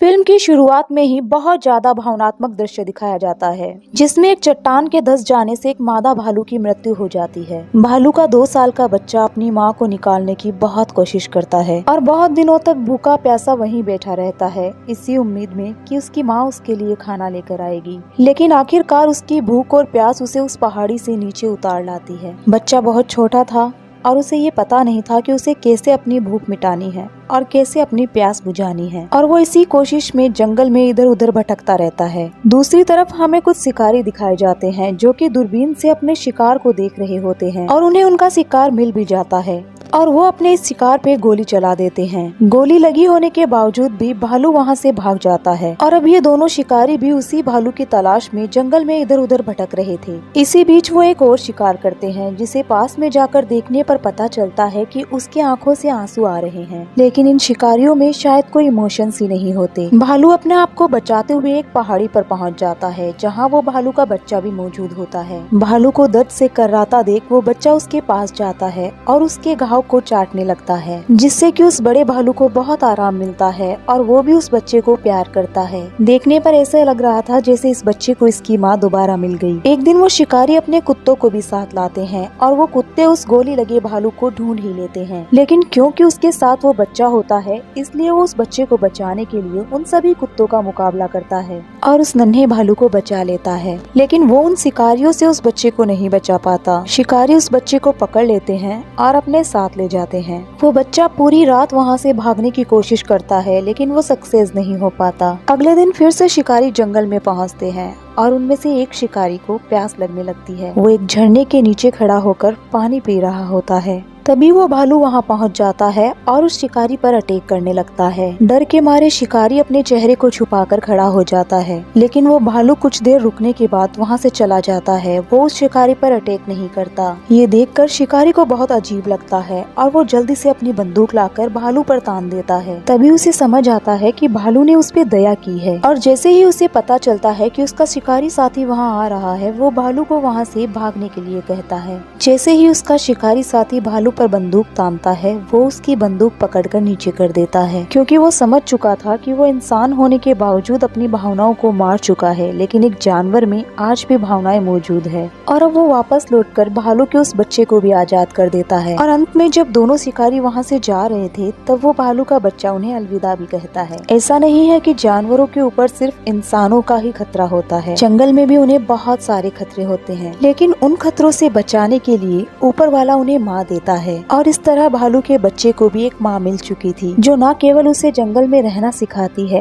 Film की शुरुआत में ही बहुत ज्यादा भावनात्मक दृश्य दिखाया जाता है, जिसमें एक चट्टान के धंस जाने से एक मादा भालू की मृत्यु हो जाती है। भालू का 2 साल का बच्चा अपनी मां को निकालने की बहुत कोशिश करता है और बहुत दिनों तक भूखा प्यासा वहीं बैठा रहता है, इसी उम्मीद में कि उसकी मां उसके लिए खाना लेकर आएगी। लेकिन आखिरकार उसकी भूख और प्यास उसे उस पहाड़ी से नीचे उतार लाती है। बच्चा बहुत छोटा था और उसे ये पता नहीं था कि उसे कैसे अपनी भूख मिटानी है और कैसे अपनी प्यास बुझानी है, और वो इसी कोशिश में जंगल में इधर उधर भटकता रहता है। दूसरी तरफ हमें कुछ शिकारी दिखाए जाते हैं जो कि दूरबीन से अपने शिकार को देख रहे होते हैं और उन्हें उनका शिकार मिल भी जाता है और वो अपने इस शिकार पे गोली चला देते हैं। गोली लगी होने के बावजूद भी भालू वहाँ से भाग जाता है और अब ये दोनों शिकारी भी उसी भालू की तलाश में जंगल में इधर उधर भटक रहे थे। इसी बीच वो एक और शिकार करते हैं, जिसे पास में जाकर देखने पर पता चलता है कि उसके आंखों से आंसू आ रहे हैं। लेकिन इन शिकारियों में शायद कोई इमोशंस ही नहीं होते। भालू अपने आप को बचाते हुए एक पहाड़ी पर पहुँच जाता है, जहाँ वो भालू का बच्चा भी मौजूद होता है। भालू को दर्द से कर्राता देख वो बच्चा उसके पास जाता है और उसके घाव को चाटने लगता है, जिससे कि उस बड़े भालू को बहुत आराम मिलता है और वो भी उस बच्चे को प्यार करता है। देखने पर ऐसा लग रहा था जैसे इस बच्चे को इसकी माँ दोबारा मिल गई। एक दिन वो शिकारी अपने कुत्तों को भी साथ लाते हैं और वो कुत्ते उस गोली लगे भालू को ढूंढ ही लेते हैं। लेकिन क्योंकि उसके साथ वो बच्चा होता है, इसलिए वो उस बच्चे को बचाने के लिए उन सभी कुत्तों का मुकाबला करता है और उस नन्हे भालू को बचा लेता है। लेकिन वो उन शिकारियों से उस बच्चे को नहीं बचा पाता। शिकारी उस बच्चे को पकड़ लेते हैं और अपने साथ ले जाते हैं। वो बच्चा पूरी रात वहाँ से भागने की कोशिश करता है, लेकिन वो सक्सेस नहीं हो पाता। अगले दिन फिर से शिकारी जंगल में पहुँचते हैं और उनमें से एक शिकारी को प्यास लगने लगती है। वो एक झरने के नीचे खड़ा होकर पानी पी रहा होता है। तभी वो भालू वहाँ पहुँच जाता है और उस शिकारी पर अटैक करने लगता है। डर के मारे शिकारी अपने चेहरे को छुपाकर खड़ा हो जाता है, लेकिन वो भालू कुछ देर रुकने के बाद वहाँ से चला जाता है। वो उस शिकारी पर अटैक नहीं करता। ये देखकर शिकारी को बहुत अजीब लगता है और वो जल्दी से अपनी बंदूक लाकर भालू पर तान देता है। तभी उसे समझ आता है कि भालू ने उस पे दया की है, और जैसे ही उसे पता चलता है कि उसका शिकारी साथी वहाँ आ रहा है, वो भालू को वहाँ से भागने के लिए कहता है। जैसे ही उसका शिकारी साथी भालू पर बंदूक तानता है, वो उसकी बंदूक पकड़कर नीचे कर देता है, क्योंकि वो समझ चुका था कि वो इंसान होने के बावजूद अपनी भावनाओं को मार चुका है, लेकिन एक जानवर में आज भी भावनाएं मौजूद है। और अब वो वापस लौटकर भालू के उस बच्चे को भी आजाद कर देता है। और अंत में जब दोनों शिकारी वहाँ से जा रहे थे, तब वो भालू का बच्चा उन्हें अलविदा भी कहता है। ऐसा नहीं है कि जानवरों के ऊपर सिर्फ इंसानों का ही खतरा होता है, जंगल में भी उन्हें बहुत सारे खतरे होते हैं, लेकिन उन खतरों से बचाने के लिए ऊपर वाला उन्हें माँ देता है। और इस तरह भालू के बच्चे को भी एक माँ मिल चुकी थी, जो न केवल उसे जंगल में रहना सिखाती है,